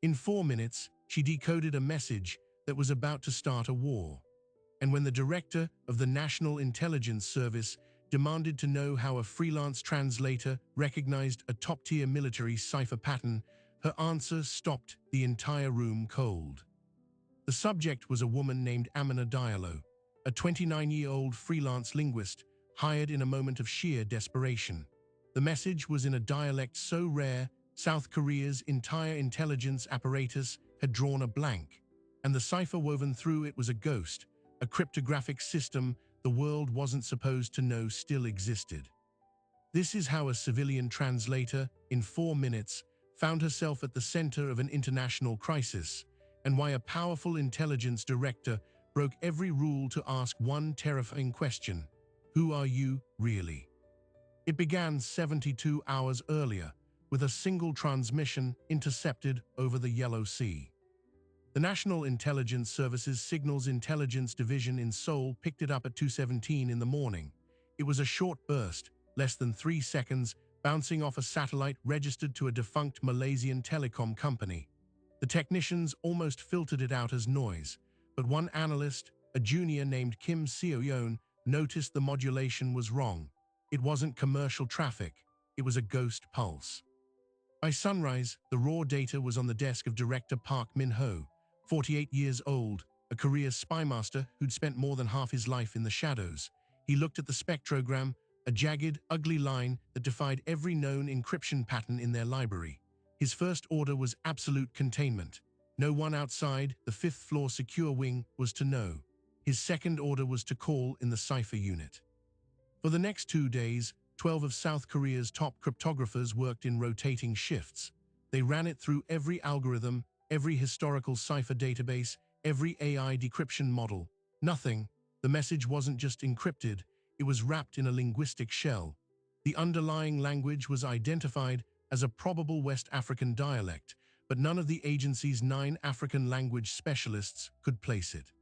In 4 minutes, she decoded a message that was about to start a war. And when the director of the National Intelligence Service demanded to know how a freelance translator recognized a top-tier military cipher pattern, her answer stopped the entire room cold. The subject was a woman named Amina Diallo, a 29-year-old freelance linguist hired in a moment of sheer desperation. The message was in a dialect so rare, South Korea's entire intelligence apparatus had drawn a blank, and the cipher woven through it was a ghost, a cryptographic system the world wasn't supposed to know still existed. This is how a civilian translator, in 4 minutes, found herself at the center of an international crisis, and why a powerful intelligence director broke every rule to ask one terrifying question: who are you, really? It began 72 hours earlier, with a single transmission intercepted over the Yellow Sea. The National Intelligence Service's Signals Intelligence Division in Seoul picked it up at 2:17 in the morning. It was a short burst, less than 3 seconds, bouncing off a satellite registered to a defunct Malaysian telecom company. The technicians almost filtered it out as noise, but one analyst, a junior named Kim Seo-yeon, noticed the modulation was wrong. It wasn't commercial traffic, it was a ghost pulse. By sunrise, the raw data was on the desk of Director Park Min-ho, 48 years old, a career spymaster who'd spent more than half his life in the shadows. He looked at the spectrogram, a jagged, ugly line that defied every known encryption pattern in their library. His first order was absolute containment. No one outside the 5th floor secure wing was to know. His second order was to call in the cipher unit. For the next 2 days, 12 of South Korea's top cryptographers worked in rotating shifts. They ran it through every algorithm, every historical cipher database, every AI decryption model. Nothing. The message wasn't just encrypted, it was wrapped in a linguistic shell. The underlying language was identified as a probable West African dialect, but none of the agency's 9 African language specialists could place it.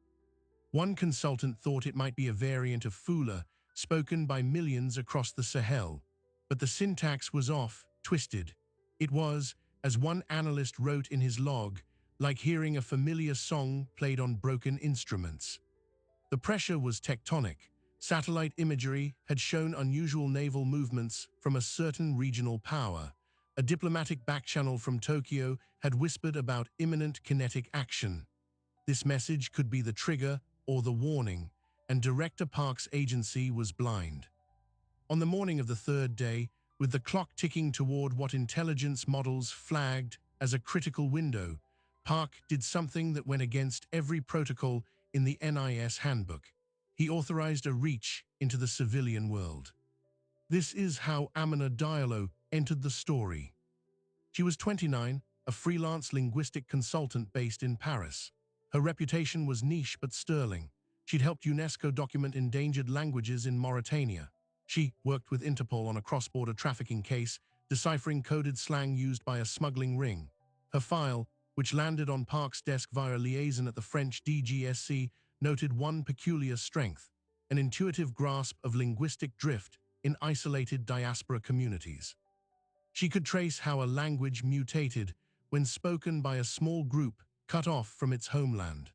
One consultant thought it might be a variant of Fula, spoken by millions across the Sahel. But the syntax was off, twisted. It was, as one analyst wrote in his log, like hearing a familiar song played on broken instruments. The pressure was tectonic. Satellite imagery had shown unusual naval movements from a certain regional power. A diplomatic backchannel from Tokyo had whispered about imminent kinetic action. This message could be the trigger or the warning, and Director Park's agency was blind. On the morning of the 3rd day, with the clock ticking toward what intelligence models flagged as a critical window, Park did something that went against every protocol in the NIS handbook. He authorized a reach into the civilian world. This is how Amina Diallo entered the story. She was 29, a freelance linguistic consultant based in Paris. Her reputation was niche but sterling. She'd helped UNESCO document endangered languages in Mauritania. She worked with Interpol on a cross-border trafficking case, deciphering coded slang used by a smuggling ring. Her file, which landed on Park's desk via liaison at the French DGSC, noted one peculiar strength: an intuitive grasp of linguistic drift in isolated diaspora communities. She could trace how a language mutated when spoken by a small group cut off from its homeland.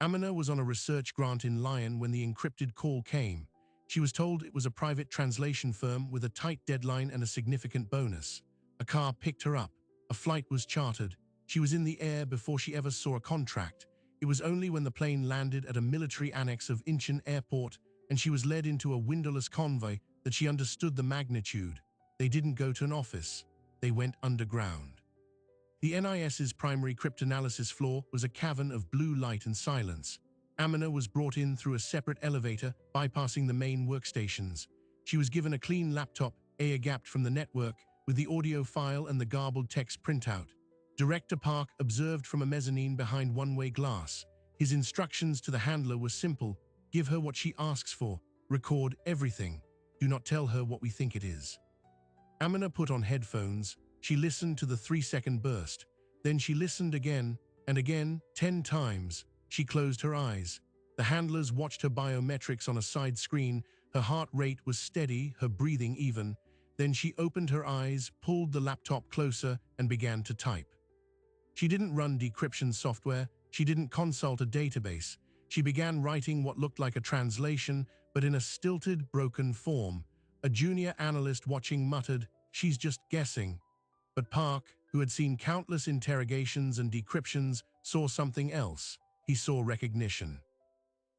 Amina was on a research grant in Lyon when the encrypted call came. She was told it was a private translation firm with a tight deadline and a significant bonus. A car picked her up. A flight was chartered. She was in the air before she ever saw a contract. It was only when the plane landed at a military annex of Incheon Airport and she was led into a windowless convoy that she understood the magnitude. They didn't go to an office. They went underground. The NIS's primary cryptanalysis floor was a cavern of blue light and silence. Amina was brought in through a separate elevator, bypassing the main workstations. She was given a clean laptop, air-gapped from the network, with the audio file and the garbled text printout. Director Park observed from a mezzanine behind one-way glass. His instructions to the handler were simple: give her what she asks for, record everything, do not tell her what we think it is. Amina put on headphones. She listened to the 3-second burst. Then she listened again and again, 10 times. She closed her eyes. The handlers watched her biometrics on a side screen. Her heart rate was steady, her breathing even. Then she opened her eyes, pulled the laptop closer, and began to type. She didn't run decryption software, she didn't consult a database. She began writing what looked like a translation, but in a stilted, broken form. A junior analyst watching muttered, "She's just guessing." But Park, who had seen countless interrogations and decryptions, saw something else. He saw recognition.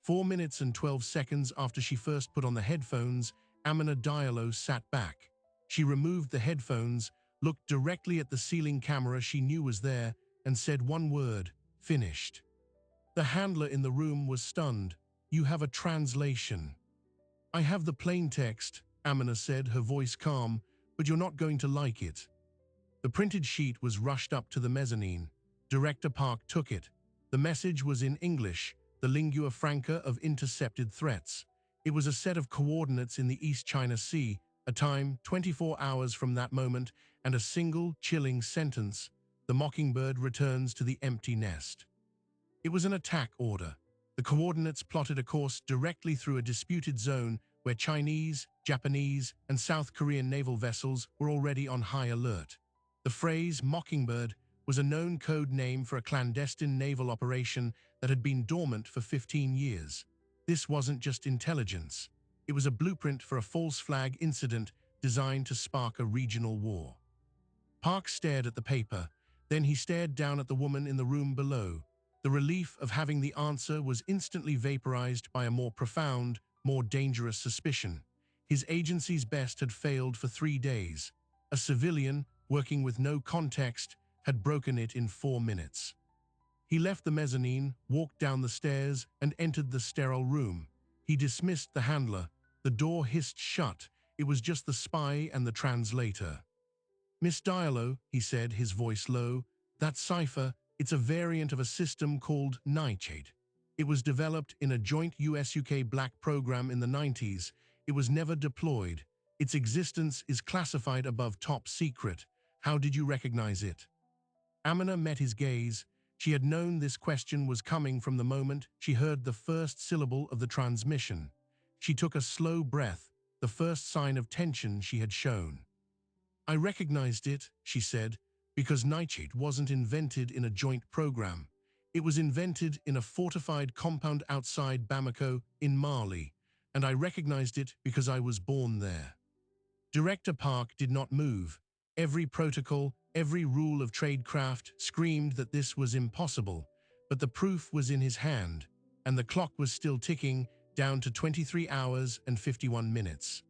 4 minutes and 12 seconds after she first put on the headphones, Amina Diallo sat back. She removed the headphones, looked directly at the ceiling camera she knew was there, and said one word, "Finished." The handler in the room was stunned. "You have a translation." "I have the plain text," Amina said, her voice calm, "but you're not going to like it." The printed sheet was rushed up to the mezzanine. Director Park took it. The message was in English, the lingua franca of intercepted threats. It was a set of coordinates in the East China Sea, a time 24 hours from that moment, and a single, chilling sentence: "The mockingbird returns to the empty nest." It was an attack order. The coordinates plotted a course directly through a disputed zone where Chinese, Japanese, and South Korean naval vessels were already on high alert. The phrase "mockingbird" was a known code name for a clandestine naval operation that had been dormant for 15 years. This wasn't just intelligence. It was a blueprint for a false flag incident designed to spark a regional war. Park stared at the paper, then he stared down at the woman in the room below. The relief of having the answer was instantly vaporized by a more profound, more dangerous suspicion. His agency's best had failed for 3 days. A civilian, working with no context, had broken it in 4 minutes. He left the mezzanine, walked down the stairs, and entered the sterile room. He dismissed the handler. The door hissed shut. It was just the spy and the translator. "Miss Diallo," he said, his voice low, "that cipher, it's a variant of a system called Nightshade. It was developed in a joint US-UK black program in the 90s. It was never deployed. Its existence is classified above top secret. How did you recognize it?" Amina met his gaze. She had known this question was coming from the moment she heard the first syllable of the transmission. She took a slow breath, the first sign of tension she had shown. "I recognized it," she said, "because Nightshade wasn't invented in a joint program. It was invented in a fortified compound outside Bamako in Mali, and I recognized it because I was born there." Director Park did not move. Every protocol, every rule of tradecraft screamed that this was impossible, but the proof was in his hand, and the clock was still ticking down to 23 hours and 51 minutes.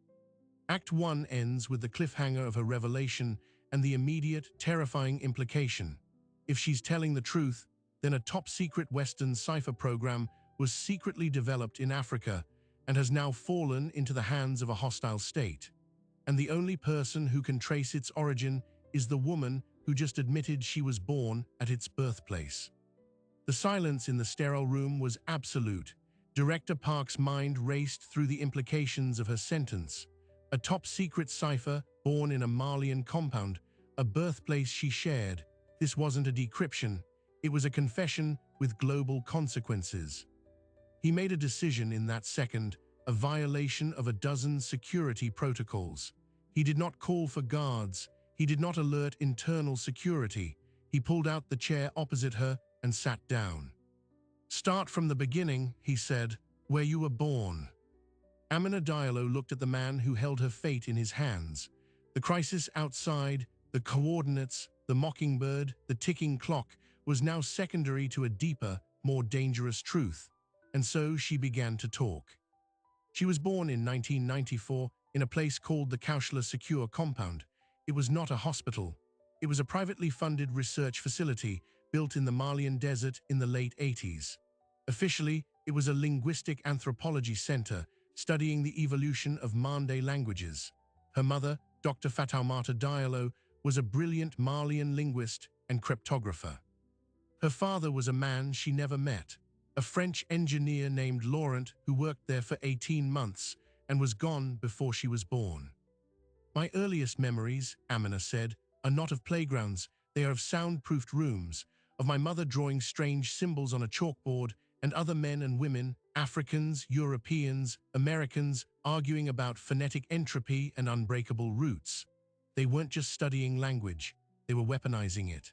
Act 1 ends with the cliffhanger of her revelation and the immediate, terrifying implication. If she's telling the truth, then a top-secret Western cipher program was secretly developed in Africa and has now fallen into the hands of a hostile state. And the only person who can trace its origin is the woman who just admitted she was born at its birthplace. The silence in the sterile room was absolute. Director Park's mind raced through the implications of her sentence. A top-secret cipher born in a Malian compound, a birthplace she shared. This wasn't a decryption. It was a confession with global consequences. He made a decision in that second, a violation of a dozen security protocols. He did not call for guards. He did not alert internal security. He pulled out the chair opposite her and sat down. "Start from the beginning," he said, "where you were born." Amina Diallo looked at the man who held her fate in his hands. The crisis outside, the coordinates, the mockingbird, the ticking clock was now secondary to a deeper, more dangerous truth. And so she began to talk. She was born in 1994 in a place called the Kaushala Secure Compound. It was not a hospital. It was a privately funded research facility built in the Malian desert in the late 80s. Officially, it was a linguistic anthropology center studying the evolution of Mande languages. Her mother, Dr. Fatoumata Diallo, was a brilliant Malian linguist and cryptographer. Her father was a man she never met, a French engineer named Laurent who worked there for 18 months and was gone before she was born. "My earliest memories," Amina said, "are not of playgrounds, they are of soundproofed rooms, of my mother drawing strange symbols on a chalkboard and other men and women, Africans, Europeans, Americans, arguing about phonetic entropy and unbreakable roots. They weren't just studying language, they were weaponizing it."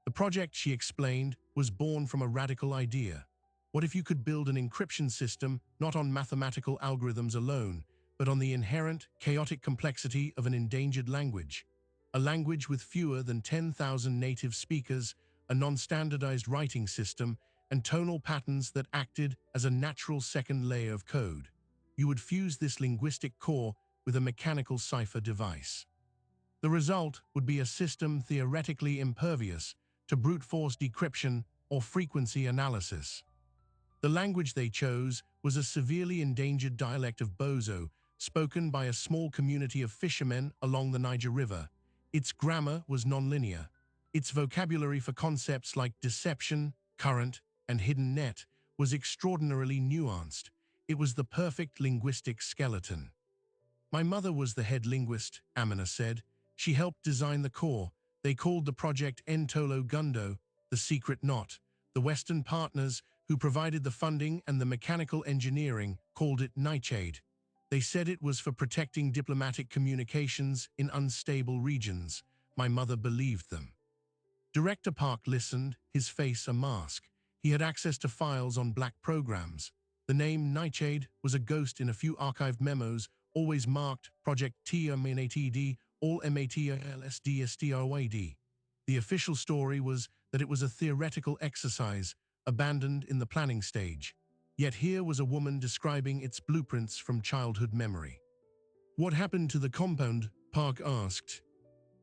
The project, she explained, was born from a radical idea. What if you could build an encryption system not on mathematical algorithms alone, but on the inherent, chaotic complexity of an endangered language? A language with fewer than 10,000 native speakers, a non-standardized writing system, and tonal patterns that acted as a natural second layer of code. You would fuse this linguistic core with a mechanical cipher device. The result would be a system theoretically impervious to brute force decryption or frequency analysis. The language they chose was a severely endangered dialect of Bozo, spoken by a small community of fishermen along the Niger River. Its grammar was nonlinear. Its vocabulary for concepts like deception, current, and hidden net was extraordinarily nuanced. It was the perfect linguistic skeleton. My mother was the head linguist, Amina said. She helped design the core. They called the project Ntolo Gundo, the secret knot. The Western partners, who provided the funding and the mechanical engineering, called it Nightshade. They said it was for protecting diplomatic communications in unstable regions. My mother believed them. Director Park listened, his face a mask. He had access to files on black programs. The name Nightshade was a ghost in a few archived memos, always marked Project TMNATD, all MATLSDSTRYD. The official story was that it was a theoretical exercise, abandoned in the planning stage. Yet here was a woman describing its blueprints from childhood memory. What happened to the compound? Park asked.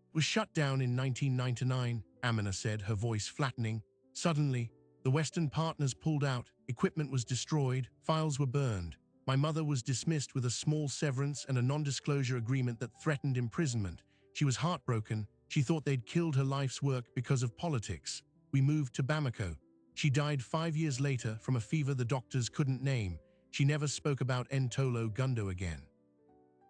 It was shut down in 1999, Amina said, her voice flattening. Suddenly, the Western partners pulled out, equipment was destroyed, files were burned. My mother was dismissed with a small severance and a non-disclosure agreement that threatened imprisonment. She was heartbroken. She thought they'd killed her life's work because of politics. We moved to Bamako. She died 5 years later from a fever the doctors couldn't name. She never spoke about Ntolo Gundo again.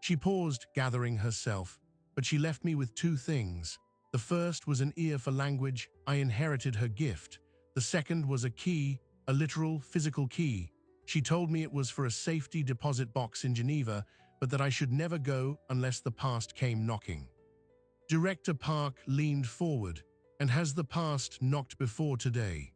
She paused, gathering herself, but she left me with two things. The first was an ear for language. I inherited her gift. The second was a key, a literal, physical key. She told me it was for a safety deposit box in Geneva, but that I should never go unless the past came knocking. Director Park leaned forward. And has the past knocked before today?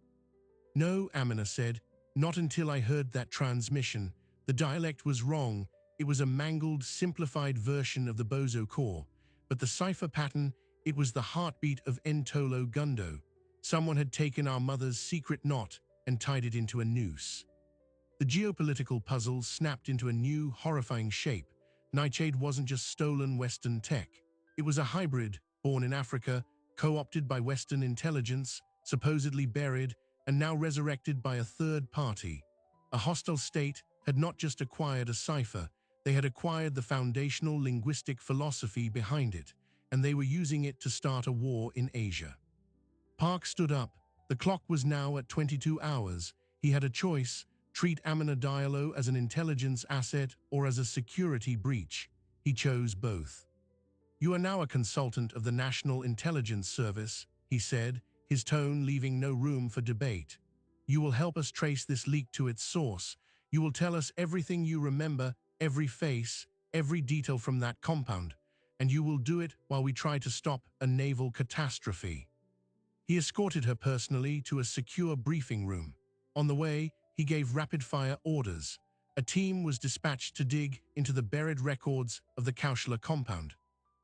No, Amina said. Not until I heard that transmission. The dialect was wrong. It was a mangled, simplified version of the Bozo core. But the cipher pattern, it was the heartbeat of Ntolo Gundo. Someone had taken our mother's secret knot and tied it into a noose. The geopolitical puzzle snapped into a new, horrifying shape. Nightshade wasn't just stolen Western tech. It was a hybrid, born in Africa, co-opted by Western intelligence, supposedly buried, and now resurrected by a third party. A hostile state had not just acquired a cipher, they had acquired the foundational linguistic philosophy behind it, and they were using it to start a war in Asia. Park stood up. The clock was now at 22 hours. He had a choice: treat Amina Diallo as an intelligence asset or as a security breach. He chose both. You are now a consultant of the National Intelligence Service, he said, his tone leaving no room for debate. You will help us trace this leak to its source. You will tell us everything you remember, every face, every detail from that compound, and you will do it while we try to stop a naval catastrophe. He escorted her personally to a secure briefing room. On the way, he gave rapid-fire orders. A team was dispatched to dig into the buried records of the Kaushala compound.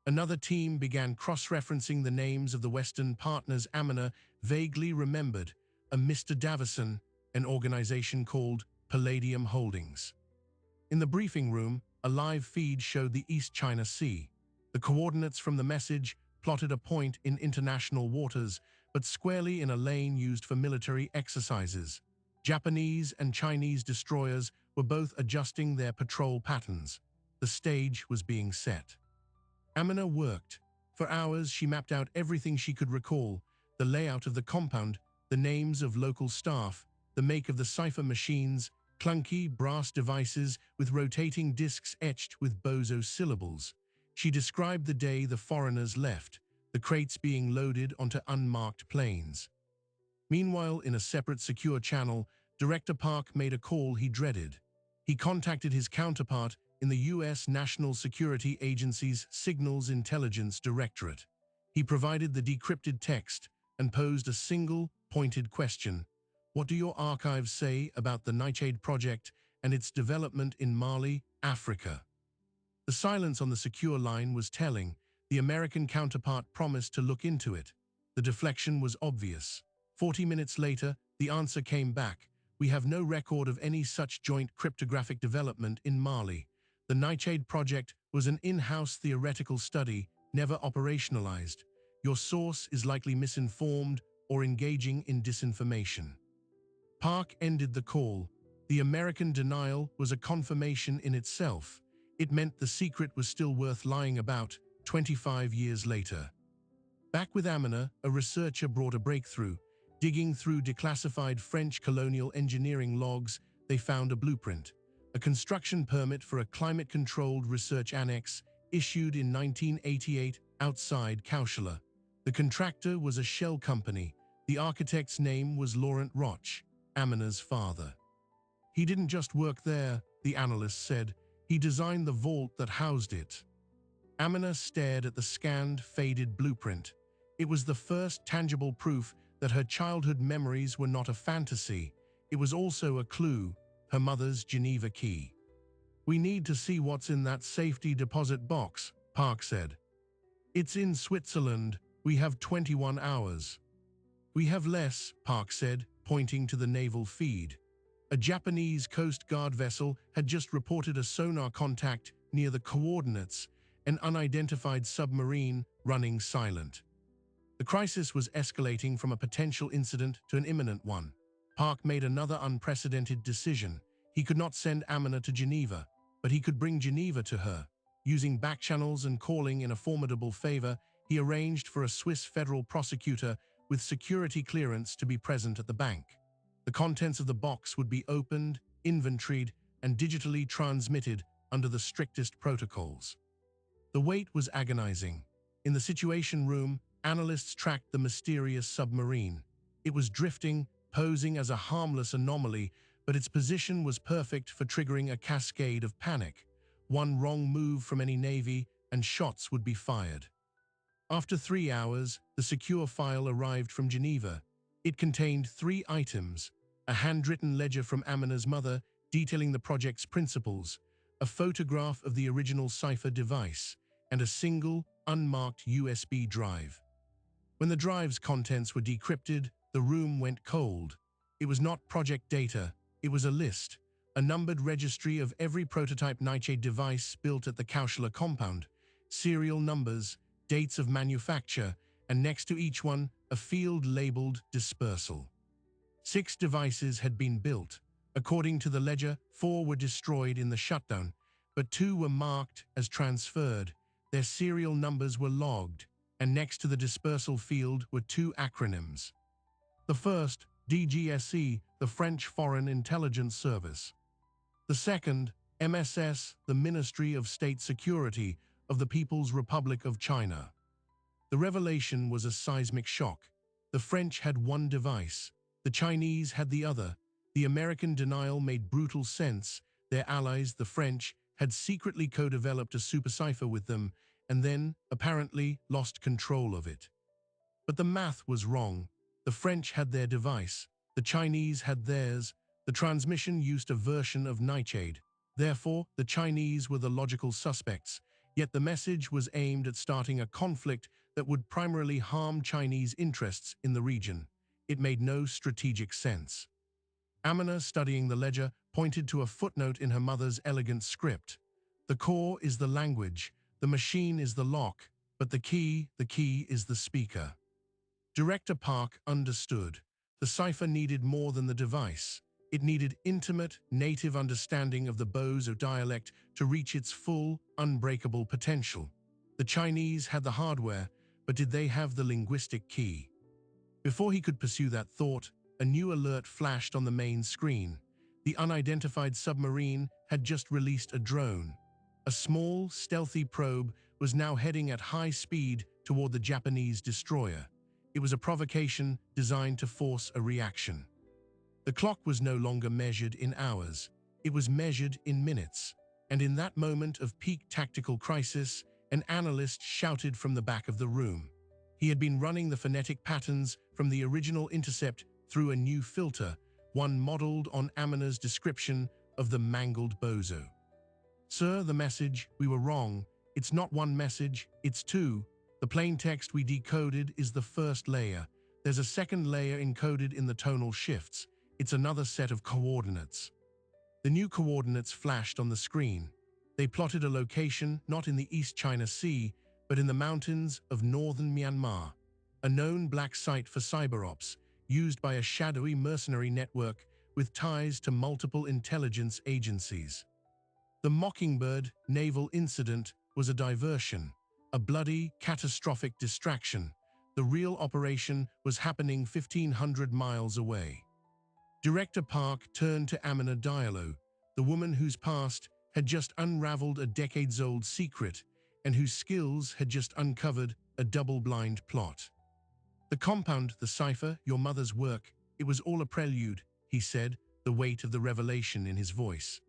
Another team began cross-referencing the names of the Western partners Amina vaguely remembered, a Mr. Davison, an organization called Palladium Holdings. In the briefing room, a live feed showed the East China Sea. The coordinates from the message plotted a point in international waters, but squarely in a lane used for military exercises. Japanese and Chinese destroyers were both adjusting their patrol patterns. The stage was being set. Amina worked. For hours, she mapped out everything she could recall: the layout of the compound, the names of local staff, the make of the cipher machines, clunky brass devices with rotating discs etched with Bozo syllables. She described the day the foreigners left, the crates being loaded onto unmarked planes. Meanwhile, in a separate secure channel, Director Park made a call he dreaded. He contacted his counterpart in the U.S. National Security Agency's Signals Intelligence Directorate. He provided the decrypted text, and posed a single, pointed question. What do your archives say about the Nightshade Project and its development in Mali, Africa? The silence on the secure line was telling. The American counterpart promised to look into it. The deflection was obvious. 40 minutes later, the answer came back. We have no record of any such joint cryptographic development in Mali. The Nightshade Project was an in-house theoretical study, never operationalized. Your source is likely misinformed or engaging in disinformation. Park ended the call. The American denial was a confirmation in itself. It meant the secret was still worth lying about 25 years later. Back with Amina, a researcher brought a breakthrough. Digging through declassified French colonial engineering logs, they found a blueprint, a construction permit for a climate-controlled research annex issued in 1988 outside Kaushala. The contractor was a shell company. The architect's name was Laurent Roch, Amina's father. He didn't just work there, the analyst said. He designed the vault that housed it. Amina stared at the scanned, faded blueprint. It was the first tangible proof that her childhood memories were not a fantasy. It was also a clue, her mother's Geneva key. We need to see what's in that safety deposit box, Park said. It's in Switzerland. We have 21 hours. We have less, Park said, pointing to the naval feed. A Japanese Coast Guard vessel had just reported a sonar contact near the coordinates, an unidentified submarine running silent. The crisis was escalating from a potential incident to an imminent one. Park made another unprecedented decision. He could not send Amina to Geneva, but he could bring Geneva to her. Using backchannels and calling in a formidable favor, he arranged for a Swiss federal prosecutor with security clearance to be present at the bank. The contents of the box would be opened, inventoried, and digitally transmitted under the strictest protocols. The wait was agonizing. In the Situation Room, analysts tracked the mysterious submarine. It was drifting, posing as a harmless anomaly, but its position was perfect for triggering a cascade of panic. One wrong move from any navy, and shots would be fired. After 3 hours, the secure file arrived from Geneva. It contained 3 items: a handwritten ledger from Amina's mother detailing the project's principles, a photograph of the original cipher device, and a single, unmarked USB drive. When the drive's contents were decrypted, the room went cold. It was not project data, it was a list, a numbered registry of every prototype Nightshade device built at the Kaushala compound, serial numbers, dates of manufacture, and next to each one, a field labeled dispersal. 6 devices had been built. According to the ledger, 4 were destroyed in the shutdown, but 2 were marked as transferred. Their serial numbers were logged, and next to the dispersal field were 2 acronyms. The first, DGSE, the French Foreign Intelligence Service. The second, MSS, the Ministry of State Security of the People's Republic of China. The revelation was a seismic shock. The French had one device. The Chinese had the other. The American denial made brutal sense. Their allies, the French, had secretly co-developed a supercipher with them and then, apparently, lost control of it. But the math was wrong. The French had their device. The Chinese had theirs. The transmission used a version of Nightshade. Therefore, the Chinese were the logical suspects. Yet the message was aimed at starting a conflict that would primarily harm Chinese interests in the region. It made no strategic sense. Amina, studying the ledger, pointed to a footnote in her mother's elegant script. The core is the language, the machine is the lock, but the key is the speaker. Director Park understood. The cipher needed more than the device. It needed intimate, native understanding of the Bozo dialect to reach its full, unbreakable potential. The Chinese had the hardware, but did they have the linguistic key? Before he could pursue that thought, a new alert flashed on the main screen. The unidentified submarine had just released a drone. A small, stealthy probe was now heading at high speed toward the Japanese destroyer. It was a provocation designed to force a reaction. The clock was no longer measured in hours. It was measured in minutes. And in that moment of peak tactical crisis, an analyst shouted from the back of the room. He had been running the phonetic patterns from from the original intercept through a new filter, one modeled on Amina's description of the mangled bozo. "Sir, the message, we were wrong. It's not one message, it's two. The plain text we decoded is the first layer. There's a second layer encoded in the tonal shifts. It's another set of coordinates." The new coordinates flashed on the screen. They plotted a location not in the East China Sea, but in the mountains of northern Myanmar, a known black site for cyberops, used by a shadowy mercenary network with ties to multiple intelligence agencies. The Mockingbird naval incident was a diversion, a bloody, catastrophic distraction. The real operation was happening 1,500 miles away. Director Park turned to Amina Diallo, the woman whose past had just unraveled a decades-old secret and whose skills had just uncovered a double-blind plot. "The compound, the cipher, your mother's work, it was all a prelude," he said, the weight of the revelation in his voice.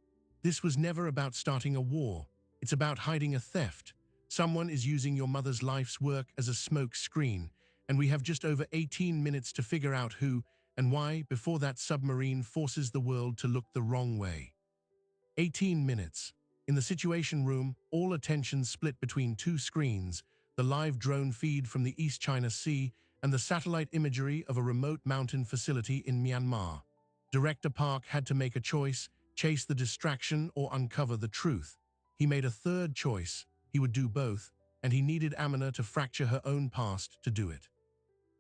"This was never about starting a war. It's about hiding a theft. Someone is using your mother's life's work as a smoke screen, and we have just over 18 minutes to figure out who and why before that submarine forces the world to look the wrong way." 18 minutes. In the Situation Room, all attention split between two screens, the live drone feed from the East China Sea and the satellite imagery of a remote mountain facility in Myanmar. Director Park had to make a choice: chase the distraction or uncover the truth. He made a third choice. He would do both, and he needed Amina to fracture her own past to do it.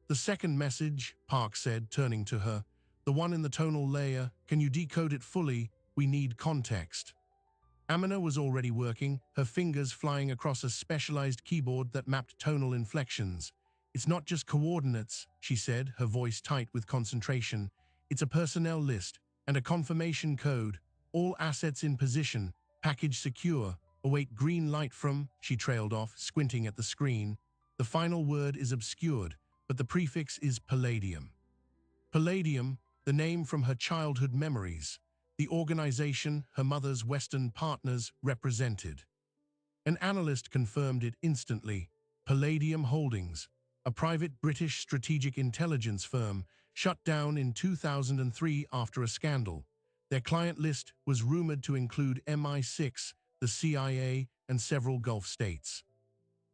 "The second message," Park said, turning to her, "the one in the tonal layer, can you decode it fully? We need context." Amina was already working, her fingers flying across a specialized keyboard that mapped tonal inflections. "It's not just coordinates," she said, her voice tight with concentration. "It's a personnel list and a confirmation code. All assets in position, package secure, await green light from," she trailed off, squinting at the screen. "The final word is obscured, but the prefix is Palladium." Palladium, the name from her childhood memories, the organization her mother's Western partners represented. An analyst confirmed it instantly. Palladium Holdings, a private British strategic intelligence firm, shut down in 2003 after a scandal. Their client list was rumored to include MI6, the CIA, and several Gulf states.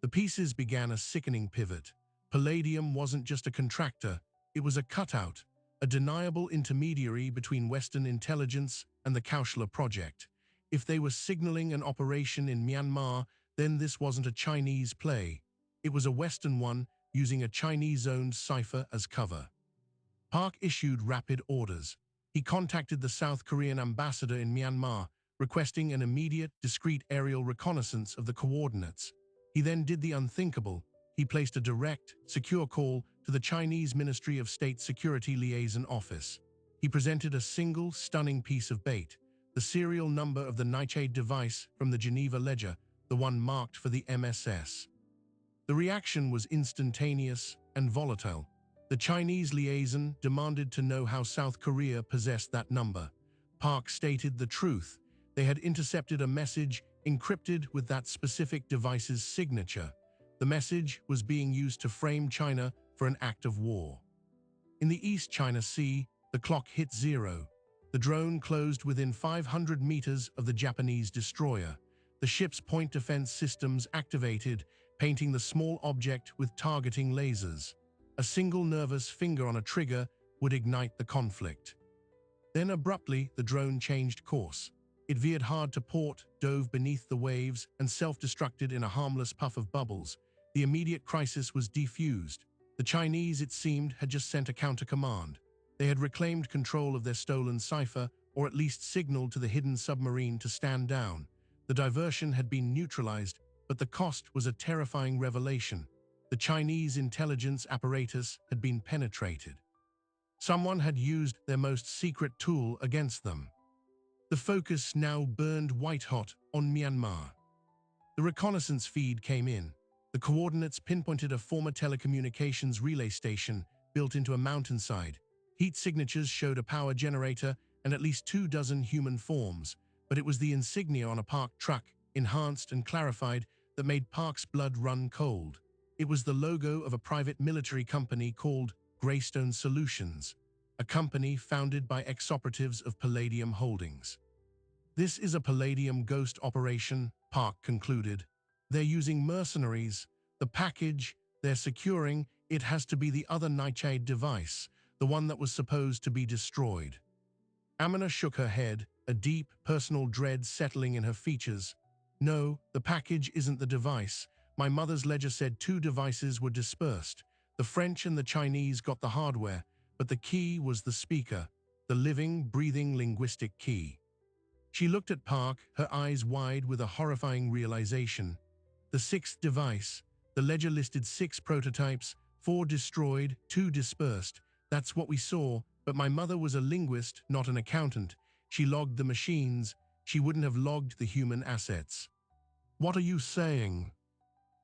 The pieces began a sickening pivot. Palladium wasn't just a contractor, it was a cutout, a deniable intermediary between Western intelligence and the Kaushla project. If they were signaling an operation in Myanmar, then this wasn't a Chinese play. It was a Western one, using a Chinese-owned cipher as cover. Park issued rapid orders. He contacted the South Korean ambassador in Myanmar, requesting an immediate, discreet aerial reconnaissance of the coordinates. He then did the unthinkable. He placed a direct, secure call to the Chinese Ministry of State Security Liaison Office. He presented a single, stunning piece of bait, the serial number of the Nightshade device from the Geneva Ledger, the one marked for the MSS. The reaction was instantaneous and volatile. The Chinese liaison demanded to know how South Korea possessed that number. Park stated the truth. They had intercepted a message encrypted with that specific device's signature. The message was being used to frame China for an act of war. In the East China Sea, the clock hit zero. The drone closed within 500 meters of the Japanese destroyer. The ship's point defense systems activated, painting the small object with targeting lasers. A single nervous finger on a trigger would ignite the conflict. Then abruptly, the drone changed course. It veered hard to port, dove beneath the waves, and self-destructed in a harmless puff of bubbles. The immediate crisis was defused. The Chinese, it seemed, had just sent a counter-command. They had reclaimed control of their stolen cipher, or at least signaled to the hidden submarine to stand down. The diversion had been neutralized, but the cost was a terrifying revelation. The Chinese intelligence apparatus had been penetrated. Someone had used their most secret tool against them. The focus now burned white-hot on Myanmar. The reconnaissance feed came in. The coordinates pinpointed a former telecommunications relay station built into a mountainside. Heat signatures showed a power generator and at least 24 human forms, but it was the insignia on a Park truck, enhanced and clarified, that made Park's blood run cold. It was the logo of a private military company called Greystone Solutions, a company founded by ex-operatives of Palladium Holdings. This is a Palladium ghost operation, Park concluded. They're using mercenaries. The package they're securing, it has to be the other Nightshade device, the one that was supposed to be destroyed. Amina shook her head, a deep, personal dread settling in her features. No, the package isn't the device. My mother's ledger said 2 devices were dispersed. The French and the Chinese got the hardware, but the key was the speaker, the living, breathing linguistic key. She looked at Park, her eyes wide with a horrifying realization. The 6th device. The ledger listed 6 prototypes, 4 destroyed, 2 dispersed. That's what we saw, but my mother was a linguist, not an accountant. She logged the machines. She wouldn't have logged the human assets. What are you saying?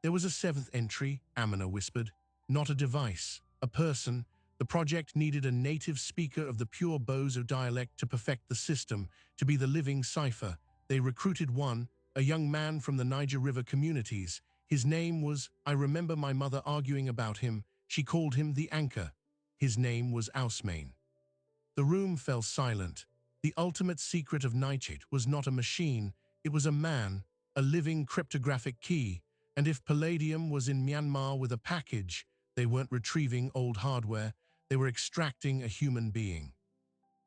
There was a 7th entry, Amina whispered. Not a device, a person. The project needed a native speaker of the pure Bozo dialect to perfect the system, to be the living cipher. They recruited one, a young man from the Niger River communities. His name was, I remember my mother arguing about him. She called him the Anchor. His name was Ausmain. The room fell silent. The ultimate secret of Nightshade was not a machine, it was a man, a living cryptographic key. And if Palladium was in Myanmar with a package, they weren't retrieving old hardware, they were extracting a human being.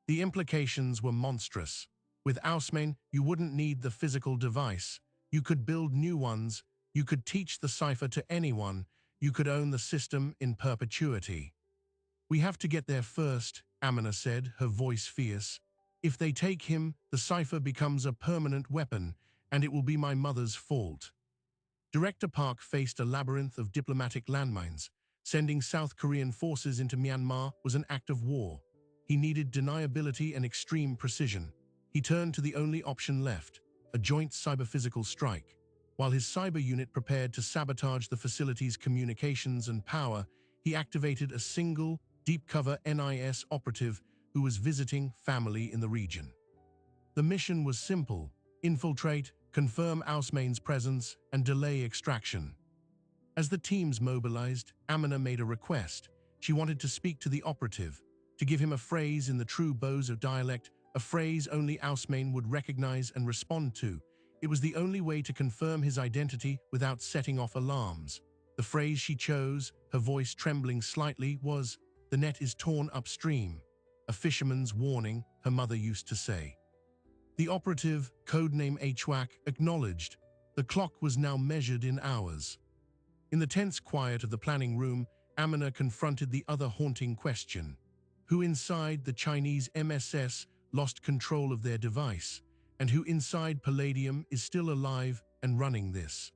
The implications were monstrous. With Ausmain, you wouldn't need the physical device. You could build new ones. You could teach the cipher to anyone. You could own the system in perpetuity. We have to get there first, Amina said, her voice fierce. If they take him, the cipher becomes a permanent weapon, and it will be my mother's fault. Director Park faced a labyrinth of diplomatic landmines. Sending South Korean forces into Myanmar was an act of war. He needed deniability and extreme precision. He turned to the only option left, a joint cyber-physical strike. While his cyber unit prepared to sabotage the facility's communications and power, he activated a single, deep-cover NIS operative who was visiting family in the region. The mission was simple: infiltrate, confirm Ausmain's presence, and delay extraction. As the teams mobilized, Amina made a request. She wanted to speak to the operative, to give him a phrase in the true Bozo dialect, a phrase only Ausmain would recognize and respond to. It was the only way to confirm his identity without setting off alarms. The phrase she chose, her voice trembling slightly, was, "The net is torn upstream," a fisherman's warning, her mother used to say. The operative, codename HWAC, acknowledged. The clock was now measured in hours. In the tense quiet of the planning room, Amina confronted the other haunting question. Who inside the Chinese MSS lost control of their device, and who inside Palladium is still alive and running this?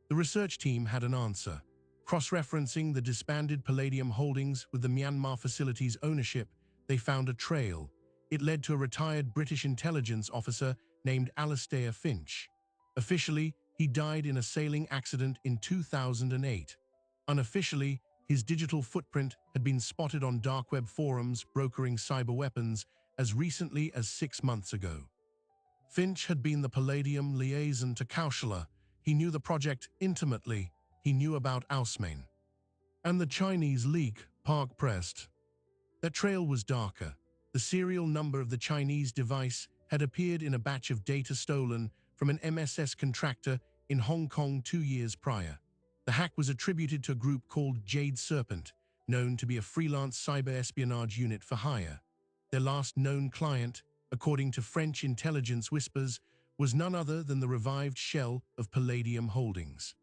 The research team had an answer. Cross-referencing the disbanded Palladium Holdings with the Myanmar facility's ownership, they found a trail. It led to a retired British intelligence officer named Alastair Finch. Officially, he died in a sailing accident in 2008. Unofficially, his digital footprint had been spotted on dark web forums brokering cyber weapons as recently as 6 months ago. Finch had been the Palladium liaison to Kaushala. He knew the project intimately. He knew about Ausmain. And the Chinese leak, Park pressed. That trail was darker. The serial number of the Chinese device had appeared in a batch of data stolen from an MSS contractor in Hong Kong 2 years prior. The hack was attributed to a group called Jade Serpent, known to be a freelance cyber espionage unit for hire. Their last known client, according to French intelligence whispers, was none other than the revived shell of Palladium Holdings.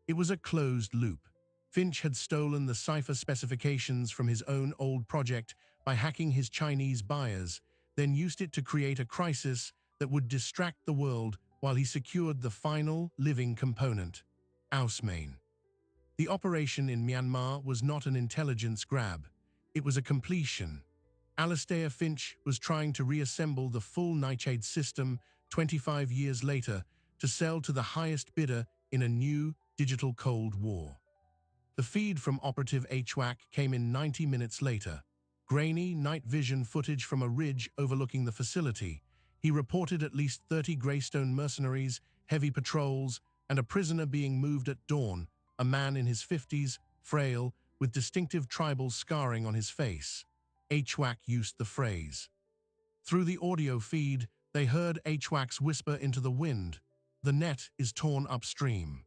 It was a closed loop. Finch had stolen the cipher specifications from his own old project by hacking his Chinese buyers, then used it to create a crisis that would distract the world while he secured the final living component, Ausmain. The operation in Myanmar was not an intelligence grab. It was a completion. Alastair Finch was trying to reassemble the full Nightshade system 25 years later to sell to the highest bidder in a new digital Cold War. The feed from Operative HWAC came in 90 minutes later. Grainy night vision footage from a ridge overlooking the facility. He reported at least 30 Greystone mercenaries, heavy patrols, and a prisoner being moved at dawn, a man in his 50s, frail, with distinctive tribal scarring on his face. HWAC used the phrase. Through the audio feed, they heard HWAC's whisper into the wind. The net is torn upstream.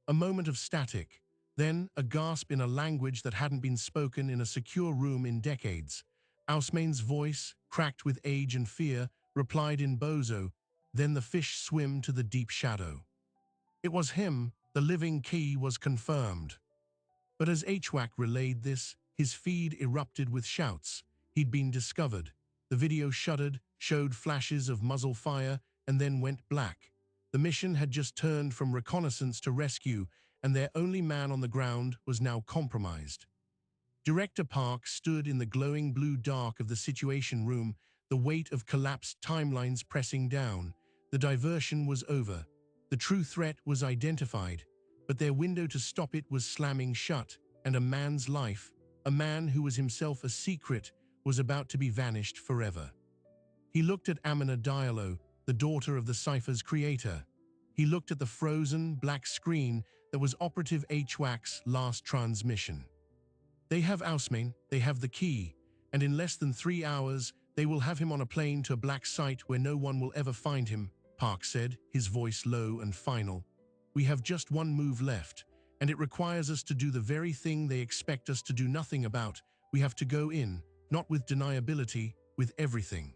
A moment of static, then a gasp in a language that hadn't been spoken in a secure room in decades. Ausmain's voice, cracked with age and fear, replied in Bozo, then the fish swim to the deep shadow. It was him, the living key was confirmed. But as HWAC relayed this, his feed erupted with shouts. He'd been discovered. The video shuddered, showed flashes of muzzle fire, and then went black. The mission had just turned from reconnaissance to rescue, and their only man on the ground was now compromised. Director Park stood in the glowing blue dark of the Situation Room, the weight of collapsed timelines pressing down. The diversion was over. The true threat was identified, but their window to stop it was slamming shut, and a man's life, a man who was himself a secret, was about to be vanished forever. He looked at Amina Diallo, the daughter of the cipher's creator. He looked at the frozen, black screen that was Operative HWAC's last transmission. They have Ausmain, they have the key, and in less than 3 hours, they will have him on a plane to a black site where no one will ever find him, Park said, his voice low and final. We have just one move left, and it requires us to do the very thing they expect us to do nothing about. We have to go in, not with deniability, with everything.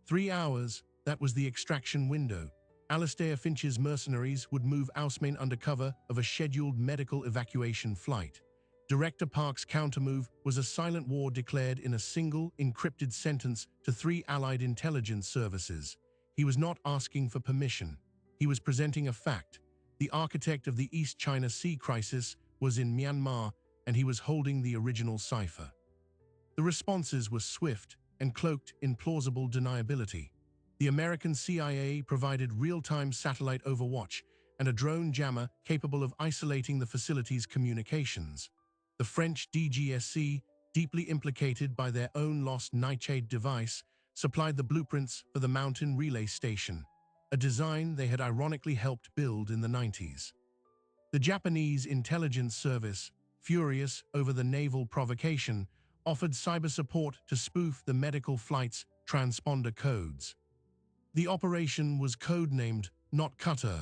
3 hours, that was the extraction window. Alistair Finch's mercenaries would move Ausmain undercover of a scheduled medical evacuation flight. Director Park's countermove was a silent war declared in a single, encrypted sentence to 3 Allied intelligence services. He was not asking for permission. He was presenting a fact. The architect of the East China Sea crisis was in Myanmar, and he was holding the original cipher. The responses were swift and cloaked in plausible deniability. The American CIA provided real-time satellite overwatch and a drone jammer capable of isolating the facility's communications. The French DGSC, deeply implicated by their own lost Nightshade device, supplied the blueprints for the Mountain Relay Station, a design they had ironically helped build in the 90s. The Japanese intelligence service, furious over the naval provocation, offered cyber support to spoof the medical flight's transponder codes. The operation was codenamed Not Cutter.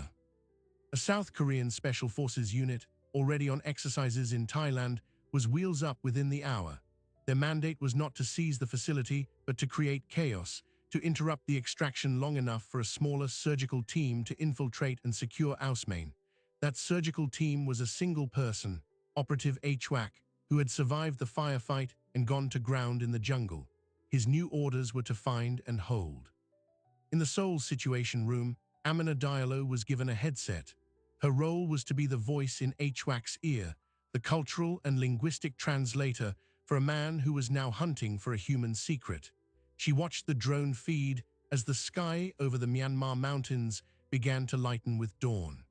A South Korean Special Forces unit, already on exercises in Thailand, was wheels up within the hour. Their mandate was not to seize the facility, but to create chaos, to interrupt the extraction long enough for a smaller surgical team to infiltrate and secure Ausmain. That surgical team was a single person, Operative HWAC, who had survived the firefight and gone to ground in the jungle. His new orders were to find and hold. In the Seoul Situation Room, Amina Diallo was given a headset. Her role was to be the voice in HWAC's ear, the cultural and linguistic translator for a man who was now hunting for a human secret. She watched the drone feed as the sky over the Myanmar mountains began to lighten with dawn.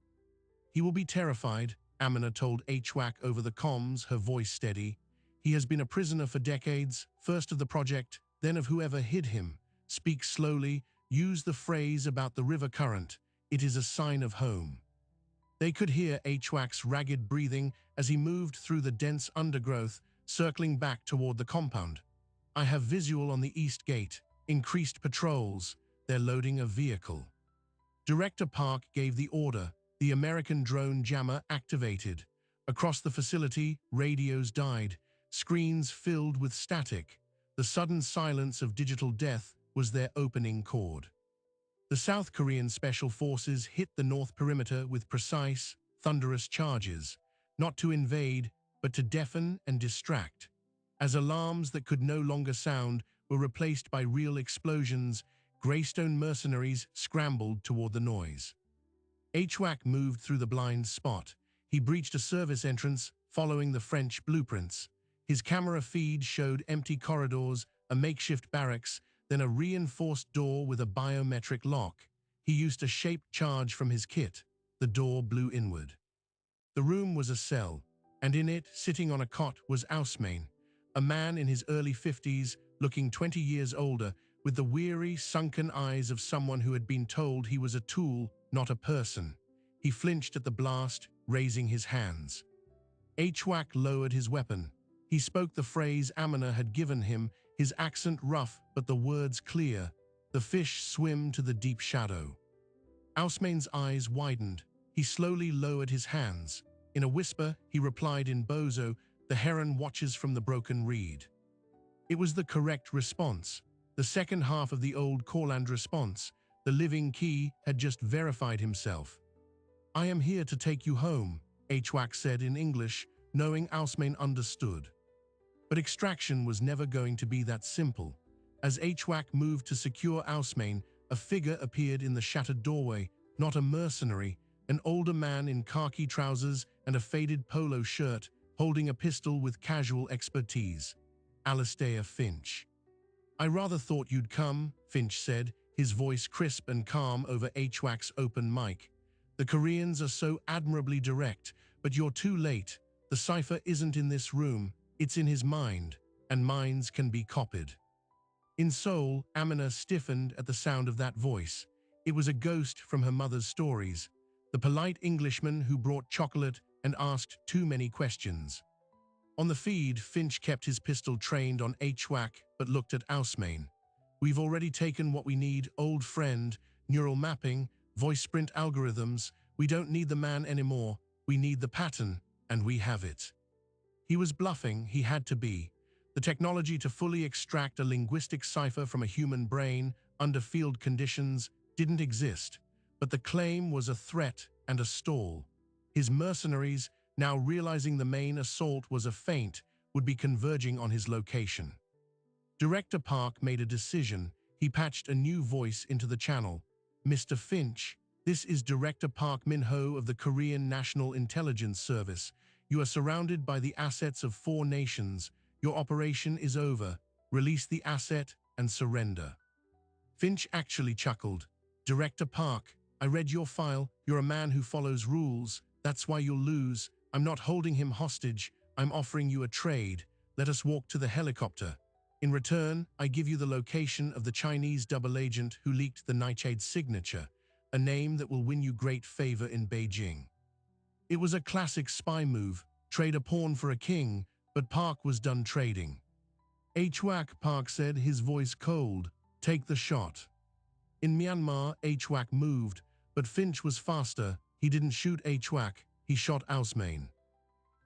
He will be terrified, Amina told HWAC over the comms, her voice steady. He has been a prisoner for decades, first of the project, then of whoever hid him. Speak slowly, use the phrase about the river current. It is a sign of home. They could hear HWAC's ragged breathing as he moved through the dense undergrowth, circling back toward the compound. I have visual on the east gate, increased patrols, they're loading a vehicle. Director Park gave the order, the American drone jammer activated. Across the facility, radios died, screens filled with static. The sudden silence of digital death was their opening chord. The South Korean Special Forces hit the north perimeter with precise, thunderous charges, not to invade, but to deafen and distract. As alarms that could no longer sound were replaced by real explosions, Greystone mercenaries scrambled toward the noise. HWAC moved through the blind spot. He breached a service entrance, following the French blueprints. His camera feed showed empty corridors, a makeshift barracks, then a reinforced door with a biometric lock. He used a shaped charge from his kit. The door blew inward. The room was a cell, and in it, sitting on a cot, was Ausmain, a man in his early 50s, looking 20 years older, with the weary, sunken eyes of someone who had been told he was a tool, not a person. He flinched at the blast, raising his hands. Hwak lowered his weapon. He spoke the phrase Amina had given him, his accent rough but the words clear. The fish swim to the deep shadow. Ausmain's eyes widened. He slowly lowered his hands. In a whisper, he replied in Bozo, "The heron watches from the broken reed." It was the correct response. The second half of the old Corland response. The living key had just verified himself. "I am here to take you home," Hwak said in English, knowing Ausmain understood. But extraction was never going to be that simple. As Hwak moved to secure Ausmain, a figure appeared in the shattered doorway, not a mercenary, an older man in khaki trousers and a faded polo shirt, holding a pistol with casual expertise. Alistair Finch. "I rather thought you'd come," Finch said, his voice crisp and calm over Hwak's open mic. "The Koreans are so admirably direct, but you're too late. The cipher isn't in this room, it's in his mind, and minds can be copied." In Seoul, Amina stiffened at the sound of that voice. It was a ghost from her mother's stories, the polite Englishman who brought chocolate and asked too many questions. On the feed, Finch kept his pistol trained on Hwak but looked at Ausmain. "We've already taken what we need, old friend, neural mapping, voice sprint algorithms. We don't need the man anymore, we need the pattern, and we have it." He was bluffing, he had to be. The technology to fully extract a linguistic cipher from a human brain under field conditions didn't exist, but the claim was a threat and a stall. His mercenaries, now realizing the main assault was a feint, would be converging on his location. Director Park made a decision. He patched a new voice into the channel. "Mr. Finch, this is Director Park Min-ho of the Korean National Intelligence Service. You are surrounded by the assets of 4 nations. Your operation is over. Release the asset and surrender." Finch actually chuckled. "Director Park, I read your file. You're a man who follows rules. That's why you'll lose. I'm not holding him hostage. I'm offering you a trade. Let us walk to the helicopter. In return, I give you the location of the Chinese double agent who leaked the Nightshade signature, a name that will win you great favor in Beijing." It was a classic spy move, trade a pawn for a king, but Park was done trading. "Hwak," Park said, his voice cold, "take the shot." In Myanmar, Hwak moved, but Finch was faster. He didn't shoot Hwak, he shot Ausmain.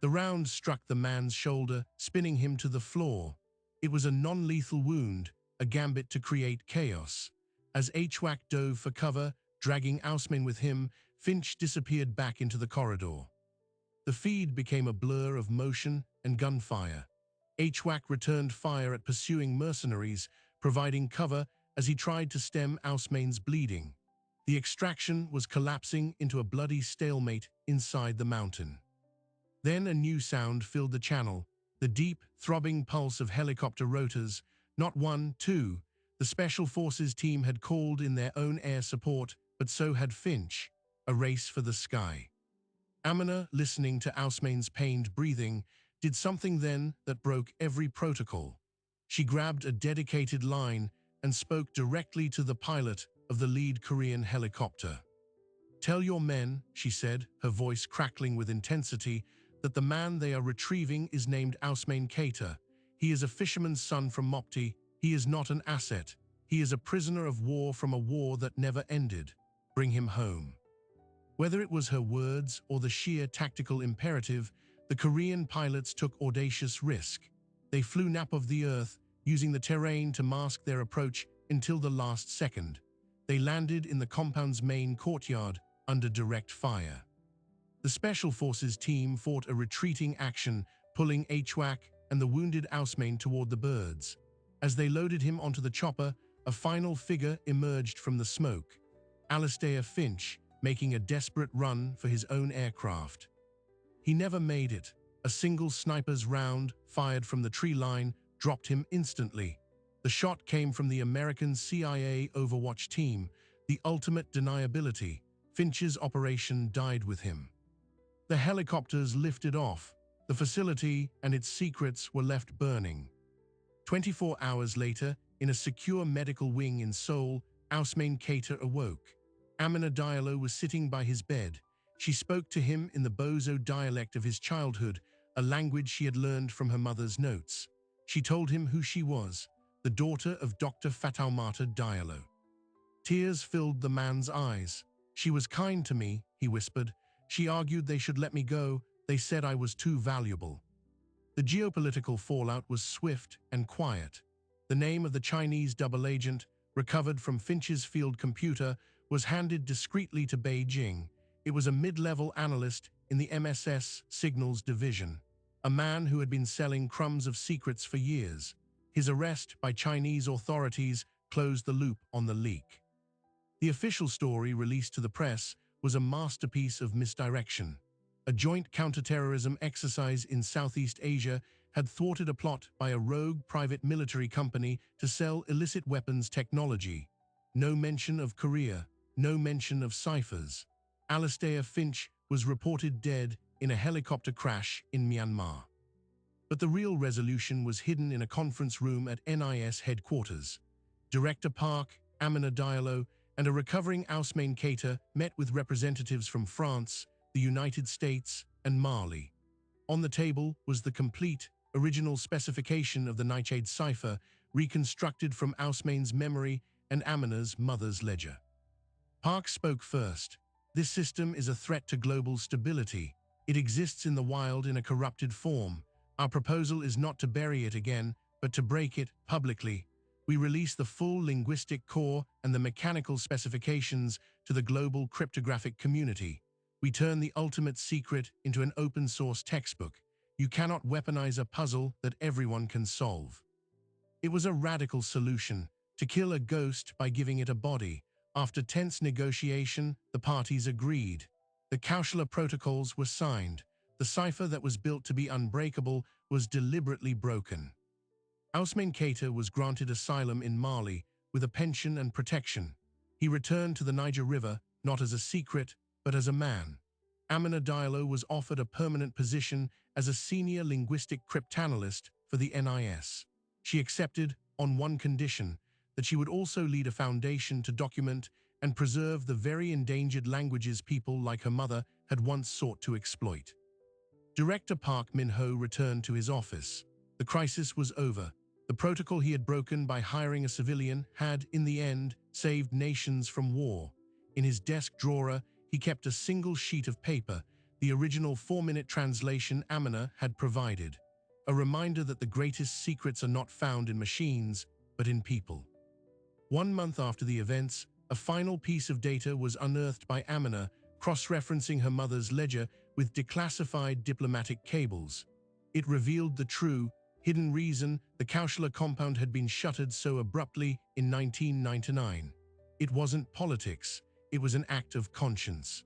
The round struck the man's shoulder, spinning him to the floor. It was a non-lethal wound, a gambit to create chaos. As Hwak dove for cover, dragging Ausmain with him, Finch disappeared back into the corridor. The feed became a blur of motion and gunfire. Hwak returned fire at pursuing mercenaries, providing cover as he tried to stem Ausmain's bleeding. The extraction was collapsing into a bloody stalemate inside the mountain. Then a new sound filled the channel, the deep, throbbing pulse of helicopter rotors. Not one, two. The Special Forces team had called in their own air support, but so had Finch. A race for the sky. Amina, listening to Ausmain's pained breathing, did something then that broke every protocol. She grabbed a dedicated line and spoke directly to the pilot of the lead Korean helicopter. "Tell your men," she said, her voice crackling with intensity, "that the man they are retrieving is named Ausmain Keita. He is a fisherman's son from Mopti. He is not an asset. He is a prisoner of war from a war that never ended. Bring him home." Whether it was her words or the sheer tactical imperative, the Korean pilots took audacious risk. They flew nap of the earth, using the terrain to mask their approach until the last second. They landed in the compound's main courtyard under direct fire. The Special Forces team fought a retreating action, pulling Hwak and the wounded Ausmain toward the birds. As they loaded him onto the chopper, a final figure emerged from the smoke. Alistair Finch, making a desperate run for his own aircraft. He never made it. A single sniper's round, fired from the tree line, dropped him instantly. The shot came from the American CIA Overwatch team, the ultimate deniability. Finch's operation died with him. The helicopters lifted off. The facility and its secrets were left burning. 24 hours later, in a secure medical wing in Seoul, Ausmain Keita awoke. Amina Diallo was sitting by his bed. She spoke to him in the Bozo dialect of his childhood, a language she had learned from her mother's notes. She told him who she was, the daughter of Dr. Fatoumata Diallo. Tears filled the man's eyes. "She was kind to me," he whispered. "She argued they should let me go. They said I was too valuable." The geopolitical fallout was swift and quiet. The name of the Chinese double agent, recovered from Finch's field computer, was handed discreetly to Beijing. It was a mid-level analyst in the MSS Signals division, a man who had been selling crumbs of secrets for years. His arrest by Chinese authorities closed the loop on the leak. The official story released to the press was a masterpiece of misdirection. A joint counterterrorism exercise in Southeast Asia had thwarted a plot by a rogue private military company to sell illicit weapons technology. No mention of Korea, no mention of ciphers. Alastair Finch was reported dead in a helicopter crash in Myanmar. But the real resolution was hidden in a conference room at NIS headquarters. Director Park, Amina Diallo, and a recovering Ousmane Keita met with representatives from France, the United States, and Mali. On the table was the complete, original specification of the Nightshade cipher, reconstructed from Ousmane's memory and Amina's mother's ledger. Park spoke first. "This system is a threat to global stability. It exists in the wild in a corrupted form. Our proposal is not to bury it again, but to break it publicly. We release the full linguistic core and the mechanical specifications to the global cryptographic community. We turn the ultimate secret into an open-source textbook. You cannot weaponize a puzzle that everyone can solve." It was a radical solution, to kill a ghost by giving it a body. After tense negotiation, the parties agreed. The Kaushala protocols were signed. The cipher that was built to be unbreakable was deliberately broken. Ousmane Keita was granted asylum in Mali with a pension and protection. He returned to the Niger River, not as a secret, but as a man. Amina Diallo was offered a permanent position as a senior linguistic cryptanalyst for the NIS. She accepted on one condition, that she would also lead a foundation to document and preserve the very endangered languages people like her mother had once sought to exploit. Director Park Min-ho returned to his office. The crisis was over. The protocol he had broken by hiring a civilian had, in the end, saved nations from war. In his desk drawer, he kept a single sheet of paper, the original 4-minute translation Amina had provided. A reminder that the greatest secrets are not found in machines, but in people. 1 month after the events, a final piece of data was unearthed by Amina, cross-referencing her mother's ledger with declassified diplomatic cables. It revealed the true, hidden reason the Kaushala compound had been shuttered so abruptly in 1999. It wasn't politics, it was an act of conscience.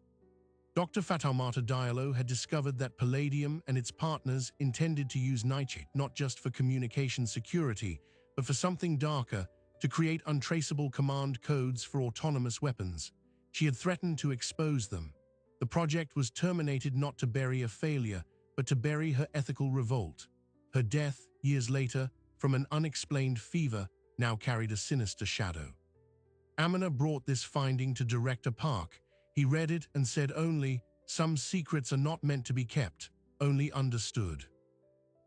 Dr. Fatoumata Diallo had discovered that Palladium and its partners intended to use Nightshade not just for communication security, but for something darker, to create untraceable command codes for autonomous weapons. She had threatened to expose them. The project was terminated not to bury a failure, but to bury her ethical revolt. Her death, years later, from an unexplained fever, now carried a sinister shadow. Amina brought this finding to Director Park. He read it and said only, "Some secrets are not meant to be kept, only understood."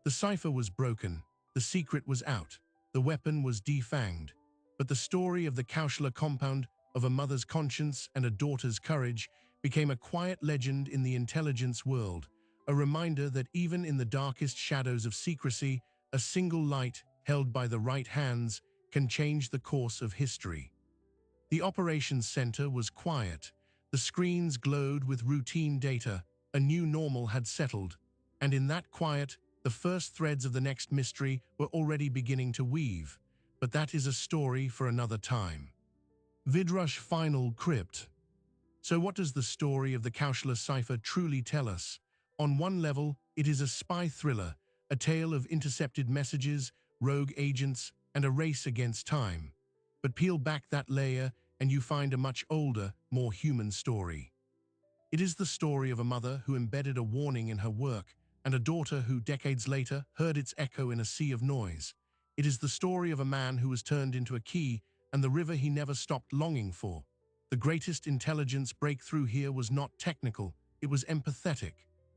The cipher was broken, the secret was out, the weapon was defanged. But the story of the Kaushala compound, of a mother's conscience and a daughter's courage, became a quiet legend in the intelligence world, a reminder that even in the darkest shadows of secrecy, a single light, held by the right hands, can change the course of history. The operations center was quiet. The screens glowed with routine data. A new normal had settled. And in that quiet, the first threads of the next mystery were already beginning to weave. But that is a story for another time. Vidrush Final Crypt. So what does the story of the Kaushala cipher truly tell us? On one level, it is a spy thriller, a tale of intercepted messages, rogue agents, and a race against time. But peel back that layer and you find a much older, more human story. It is the story of a mother who embedded a warning in her work and a daughter who, decades later, heard its echo in a sea of noise. It is the story of a man who was turned into a key and the river he never stopped longing for. The greatest intelligence breakthrough here was not technical, it was empathetic.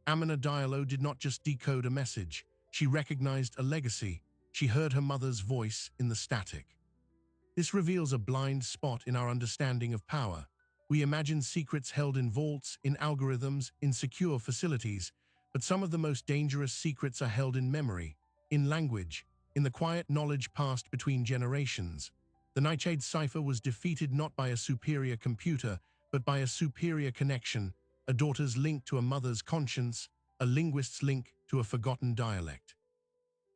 Amina Diallo did not just decode a message. She recognized a legacy. She heard her mother's voice in the static. This reveals a blind spot in our understanding of power. We imagine secrets held in vaults, in algorithms, in secure facilities, but some of the most dangerous secrets are held in memory, in language, in the quiet knowledge passed between generations. The Nightshade cipher was defeated not by a superior computer, but by a superior connection, a daughter's link to a mother's conscience, a linguist's link to a forgotten dialect.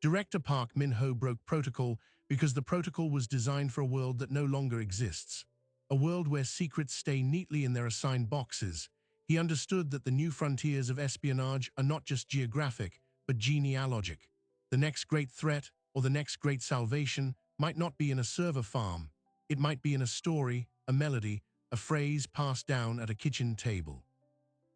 Director Park Min-ho broke protocol because the protocol was designed for a world that no longer exists, a world where secrets stay neatly in their assigned boxes. He understood that the new frontiers of espionage are not just geographic, but genealogic. The next great threat or the next great salvation might not be in a server farm. It might be in a story, a melody, a phrase passed down at a kitchen table.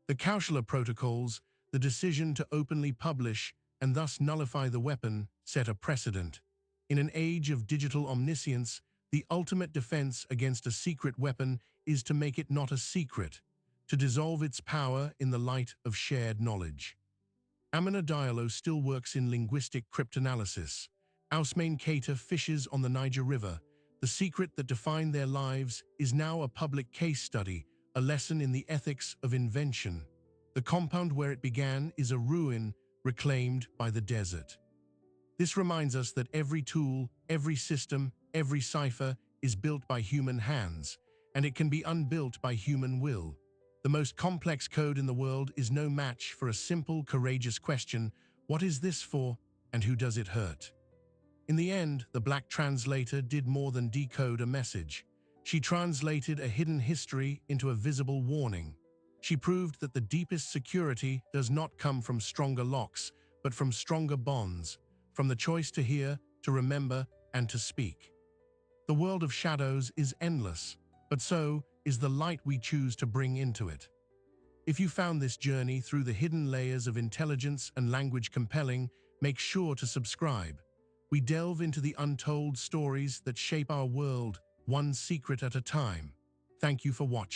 The Kaushala protocols, the decision to openly publish and thus nullify the weapon, set a precedent. In an age of digital omniscience, the ultimate defense against a secret weapon is to make it not a secret, to dissolve its power in the light of shared knowledge. Amina Diallo still works in linguistic cryptanalysis. Ousmane Keita fishes on the Niger River. The secret that defined their lives is now a public case study, a lesson in the ethics of invention. The compound where it began is a ruin reclaimed by the desert. This reminds us that every tool, every system, every cipher is built by human hands, and it can be unbuilt by human will. The most complex code in the world is no match for a simple, courageous question: what is this for, and who does it hurt? In the end, the Black Translator did more than decode a message. She translated a hidden history into a visible warning. She proved that the deepest security does not come from stronger locks, but from stronger bonds, from the choice to hear, to remember, and to speak. The world of shadows is endless, but so is the light we choose to bring into it. If you found this journey through the hidden layers of intelligence and language compelling, make sure to subscribe. We delve into the untold stories that shape our world, one secret at a time. Thank you for watching.